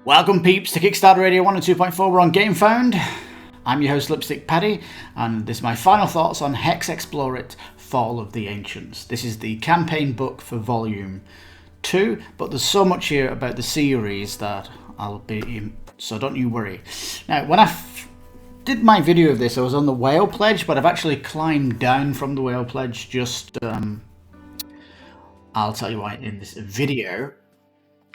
Welcome peeps to Kickstarter Radio 1 and 2.4, we're on Gamefound. I'm your host Lipstickpaddy, and this is my final thoughts on HEXplorit Fall of the Ancients. This is the campaign book for volume 2, but there's so much here about the series that I'll be in, so don't you worry. Now, when I did my video of this, I was on the whale pledge, but I've actually climbed down from the whale pledge. I'll tell you why in this video.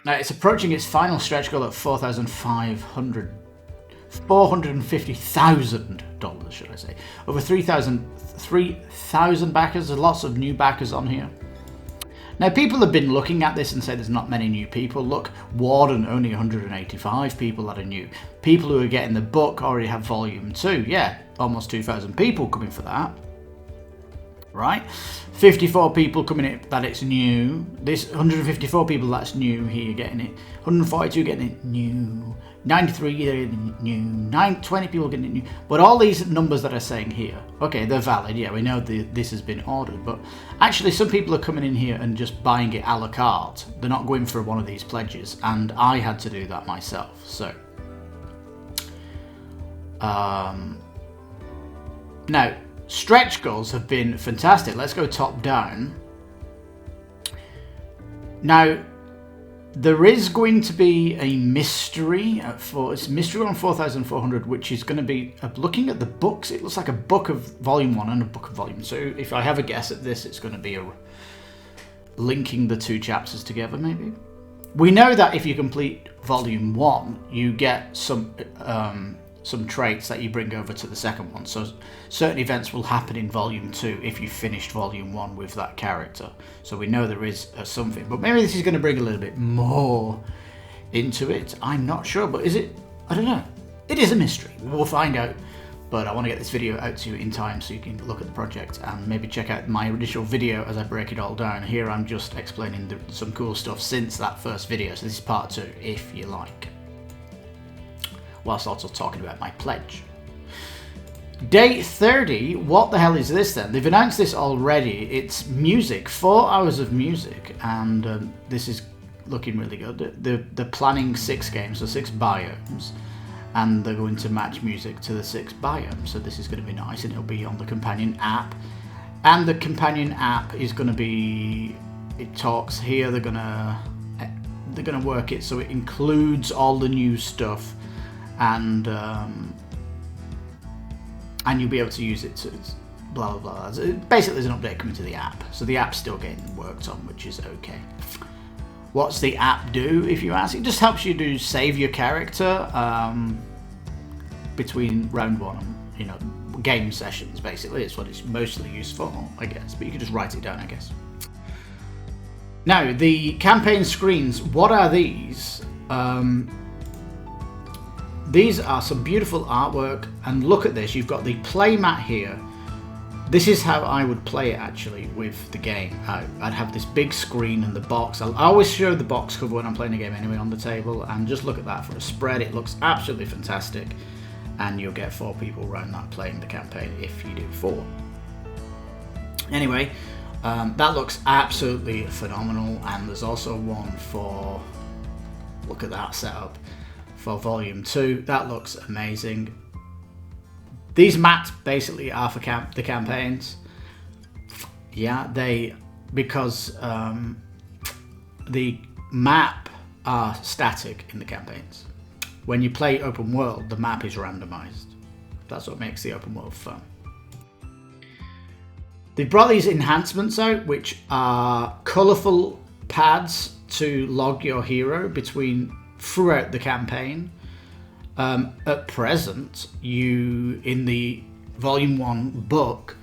Now, it's approaching its final stretch goal at $450,000, should I say. Over 3,000 backers. There's lots of new backers on here. Now, people have been looking at this and say there's not many new people. Look, Warden, only 185 people that are new. People who are getting the book already have volume 2. Yeah, almost 2,000 people coming for that. Right? 54 people coming in that it's new. This 154 people that's new here getting it. 142 getting it new. 93 getting it new. 20 people getting it new. But all these numbers that are saying here, okay, they're valid. Yeah, we know this has been ordered. But actually, some people are coming in here and just buying it a la carte. They're not going for one of these pledges. And I had to do that myself. So, now, stretch goals have been fantastic. Let's go top down. Now, there is going to be a mystery it's mystery on 4,400, which is going to be looking at the books. It looks like a book of volume 1 and a book of volume 2. If I have a guess at this, it's going to be linking the two chapters together, maybe. We know that if you complete volume 1, you get some traits that you bring over to the second one. So certain events will happen in volume 2 if you finished volume 1 with that character. So we know there is something, but maybe this is going to bring a little bit more into it. I'm not sure, but is it? I don't know. It is a mystery. We'll find out. But I want to get this video out to you in time so you can look at the project and maybe check out my initial video as I break it all down. Here I'm just explaining some cool stuff since that first video. So this is part 2, if you like, whilst also talking about my pledge. Day 30, what the hell is this then? They've announced this already. It's music, 4 hours of music, and this is looking really good. They're planning 6 games, so 6 biomes, and they're going to match music to the 6 biomes, so this is going to be nice, and it'll be on the companion app. And the companion app is going to be, it talks here, they're going to work it so it includes all the new stuff, and you'll be able to use it to blah blah blah. Basically, there's an update coming to the app, so the app's still getting worked on, which is okay. What's the app do, if you ask? It just helps you to save your character between round 1 and game sessions. Basically, it's what it's mostly used for, I guess. But you can just write it down, I guess. Now, the campaign screens. What are these? These are some beautiful artwork, and look at this. You've got the play mat here. This is how I would play it actually with the game. I'd have this big screen and the box. I always show the box cover when I'm playing a game anyway on the table, and just look at that for a spread. It looks absolutely fantastic, and you'll get 4 people around that playing the campaign if you do 4. Anyway, that looks absolutely phenomenal, and there's also one for, look at that setup, for volume 2. That looks amazing. These mats basically are for the campaigns. Yeah, because the map are static in the campaigns. When you play open world, the map is randomized. That's what makes the open world fun. They brought these enhancements out, which are colourful pads to log your hero throughout the campaign. At present, in the volume 1 book,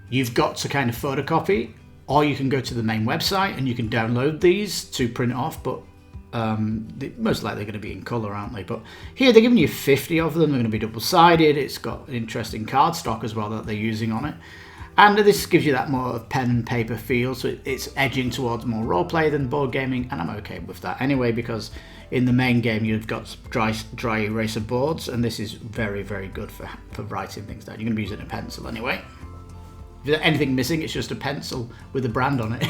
you've got to kind of photocopy, or you can go to the main website and you can download these to print off, but they're most likely going to be in colour, aren't they? But here they're giving you 50 of them. They're going to be double-sided. It's got an interesting card stock as well that they're using on it. And this gives you that more pen and paper feel, so it's edging towards more roleplay than board gaming, and I'm okay with that anyway, because in the main game you've got dry eraser boards, and this is very, very good for writing things down. You're going to be using a pencil anyway. If there's anything missing, it's just a pencil with a brand on it.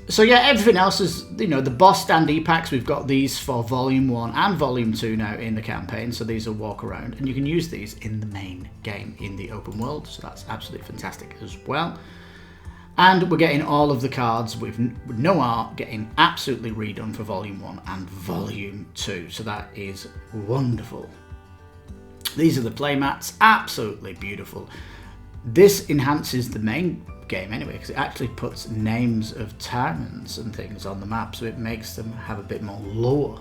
So yeah, everything else is, the boss standee packs, we've got these for Volume 1 and Volume 2 now in the campaign, so these will walk around, and you can use these in the main game, in the open world, so that's absolutely fantastic as well. And we're getting all of the cards with no art getting absolutely redone for Volume 1 and Volume 2, so that is wonderful. These are the playmats, absolutely beautiful. This enhances the main game anyway, because it actually puts names of towns and things on the map, so it makes them have a bit more lore.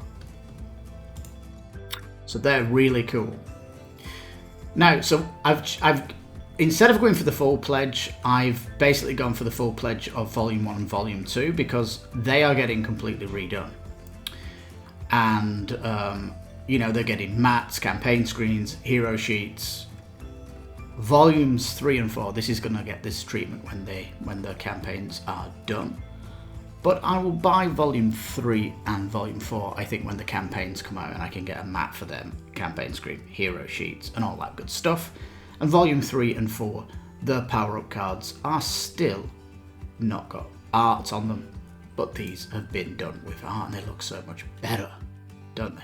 So they're really cool. Now, so I've instead of going for the full pledge, I've basically gone for the full pledge of Volume 1 and Volume 2 because they are getting completely redone. And they're getting mats, campaign screens, hero sheets. Volumes 3 and 4, this is going to get this treatment when the campaigns are done. But I will buy Volume 3 and Volume 4, I think, when the campaigns come out, and I can get a mat for them, campaign screen, hero sheets, and all that good stuff. And Volume 3 and 4, the power-up cards are still not got art on them, but these have been done with art, and they look so much better, don't they?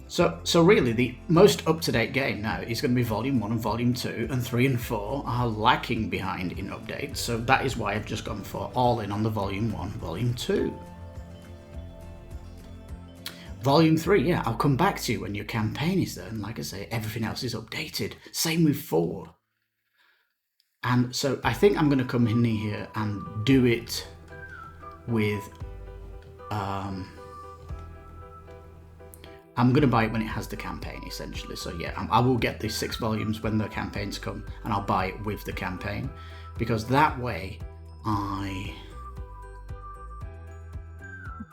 So really, the most up-to-date game now is going to be Volume 1 and Volume 2, and 3 and 4 are lacking behind in updates, so that is why I've just gone for all in on the Volume 1, Volume 2. Volume 3, yeah, I'll come back to you when your campaign is there, and like I say, everything else is updated. Same with 4. And so I think I'm going to come in here and do it with... I'm going to buy it when it has the campaign, essentially. So yeah, I will get the 6 volumes when the campaigns come, and I'll buy it with the campaign, because that way,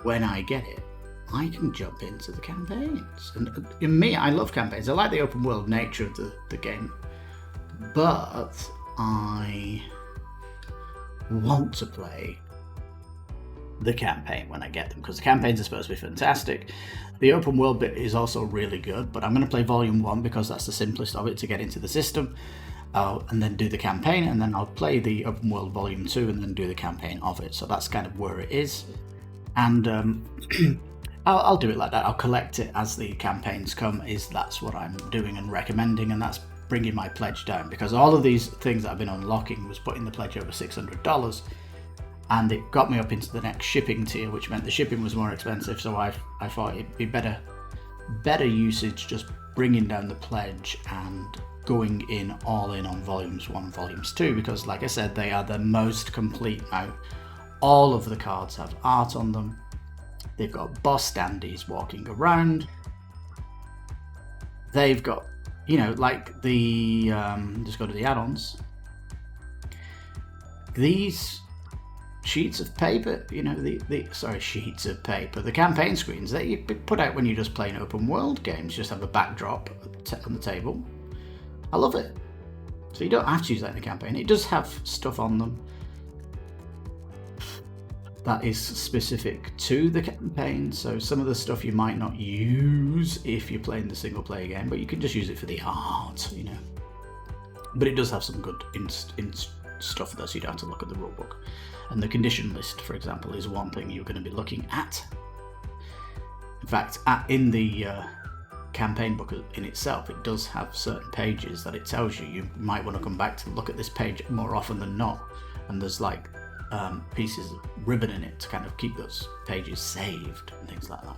when I get it, I can jump into the campaigns. And in me, I love campaigns. I like the open world nature of the game, but I want to play the campaign when I get them, because the campaigns are supposed to be fantastic. The open world bit is also really good, but I'm going to play Volume 1 because that's the simplest of it to get into the system, and then do the campaign, and then I'll play the open world Volume 2 and then do the campaign of it. So that's kind of where it is, and I'll do it like that. I'll collect it as the campaigns come. That's what I'm doing and recommending, and that's bringing my pledge down, because all of these things that I've been unlocking was putting the pledge over $600. And it got me up into the next shipping tier, which meant the shipping was more expensive. So I thought it'd be better usage just bringing down the pledge and going in all in on Volumes 1 and Volumes 2, because like I said, they are the most complete now. All of the cards have art on them. They've got boss standees walking around. They've got, like the, just go to the add-ons. These sheets of paper, sheets of paper, the campaign screens that you put out when you're just playing open world games, just have a backdrop on the table. I love it. So you don't have to use that in a campaign. It does have stuff on them that is specific to the campaign, so some of the stuff you might not use if you're playing the single player game, but you can just use it for the art, But it does have some good stuff there, so you don't have to look at the rulebook. And the condition list, for example, is one thing you're going to be looking at. In fact, in the campaign book in itself, it does have certain pages that it tells you might want to come back to look at this page more often than not. And there's like pieces of ribbon in it to kind of keep those pages saved and things like that.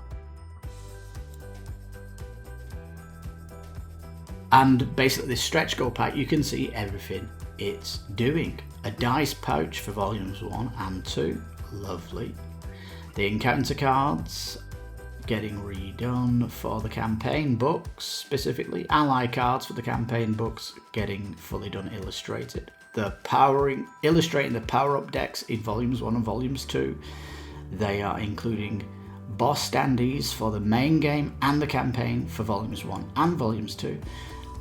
And basically this stretch goal pack, you can see everything it's doing. A dice pouch for Volumes 1 and 2, lovely. The encounter cards getting redone for the campaign books, specifically. Ally cards for the campaign books getting fully done, illustrated. The illustrating the power-up decks in Volumes 1 and Volumes 2. They are including boss standees for the main game and the campaign for Volumes 1 and Volumes 2.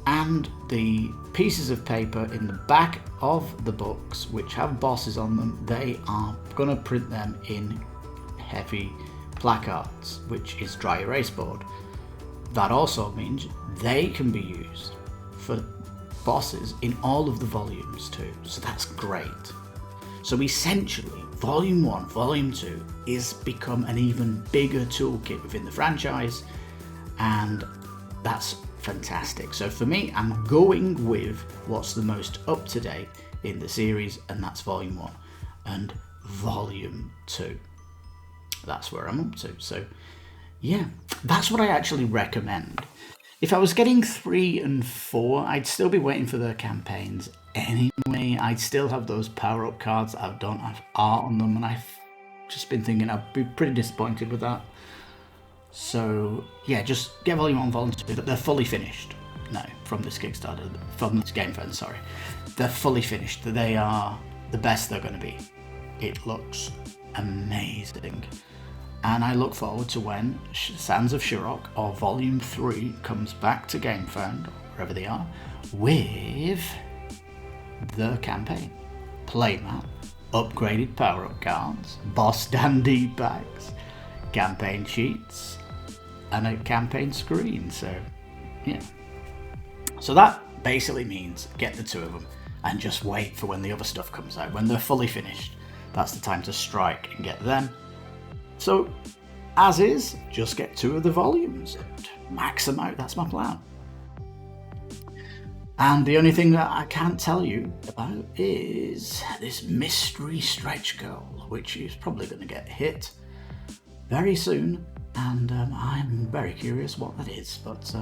And the pieces of paper in the back of the books, which have bosses on them, they are going to print them in heavy placards, which is dry erase board. That also means they can be used for bosses in all of the volumes too, so that's great. So essentially, Volume 1, Volume 2 is become an even bigger toolkit within the franchise, and that's fantastic. So for me, I'm going with what's the most up to date in the series, and that's Volume 1 and Volume 2. That's where I'm up to. So yeah, that's what I actually recommend. If I was getting 3 and 4, I'd still be waiting for the campaigns anyway. I'd still have those power-up cards that don't have art on them, and I've just been thinking I'd be pretty disappointed with that. So yeah, just get Volume 1, Volume 2, but they're fully finished now from this Kickstarter, from this Gamefound, sorry. They're fully finished. They are the best they're going to be. It looks amazing. And I look forward to when Sands of Shirok or Volume 3 comes back to Gamefound, wherever they are, with the campaign, playmat, upgraded power-up cards, boss dandy packs, campaign sheets, and a campaign screen. So yeah. So that basically means get the 2 of them and just wait for when the other stuff comes out. When they're fully finished, that's the time to strike and get them. So, as is, just get 2 of the volumes and max them out. That's my plan. And the only thing that I can't tell you about is this mystery stretch goal, which is probably going to get hit very soon. And I'm very curious what that is. But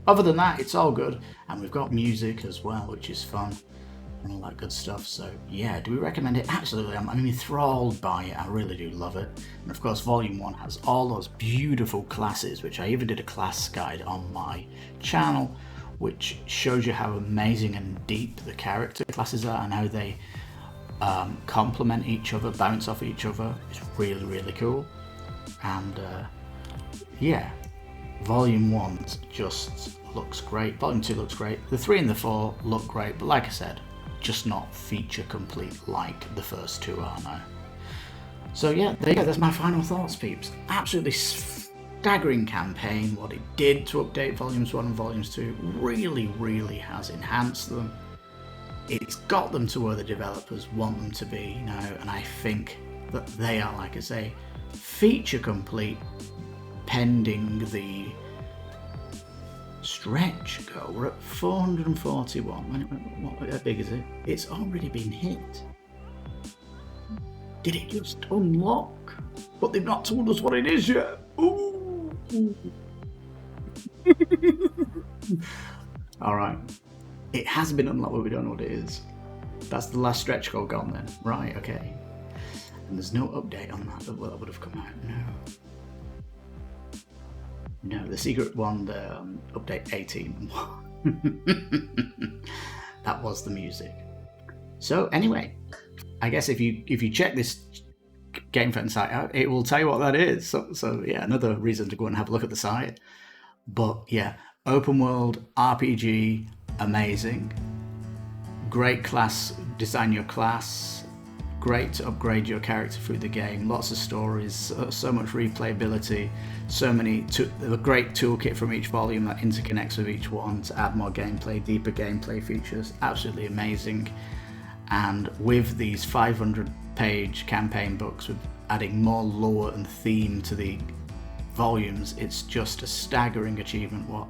other than that, it's all good. And we've got music as well, which is fun. And all that good stuff. So yeah, do we recommend it? Absolutely. I'm enthralled by it. I really do love it. And of course, Volume 1 has all those beautiful classes, which I even did a class guide on my channel, which shows you how amazing and deep the character classes are and how they complement each other, bounce off each other. It's really, really cool. And yeah, Volume 1 just looks great. Volume 2 looks great. The 3 and the 4 look great, but like I said, just not feature complete like the first 2 are now. So yeah, there you go, that's my final thoughts, peeps. Absolutely staggering campaign. What it did to update Volumes 1 and Volumes 2 really, really has enhanced them. It's got them to where the developers want them to be now, and I think that they are, like I say, feature complete pending the stretch goal. We're at 441. How big is it? It's already been hit. Did it just unlock? But they've not told us what it is yet. Ooh. Alright. It has been unlocked, but we don't know what it is. That's the last stretch goal gone then. Right, okay. And there's no update on that that would have come out. No, the secret one, the update 18. That was the music. So anyway, I guess if you check this Gamefound site out, it will tell you what that is. So yeah, another reason to go and have a look at the site. But yeah, open world RPG, amazing. Great class, design your class. Great to upgrade your character through the game. Lots of stories, so much replayability, a great toolkit from each volume that interconnects with each one to add more gameplay, deeper gameplay features. Absolutely amazing. And with these 500-page campaign books, with adding more lore and theme to the volumes, it's just a staggering achievement what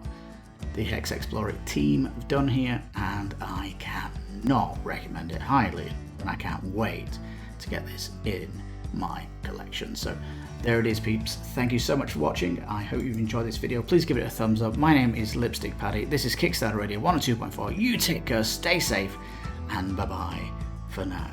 the HEXplorit team have done here, and I cannot recommend it highly. And I can't wait to get this in my collection. So there it is, peeps. Thank you so much for watching. I hope you've enjoyed this video. Please give it a thumbs up. My name is Lipstickpaddy. This is Kickstarter Radio 102.4. You take care, stay safe, and bye-bye for now.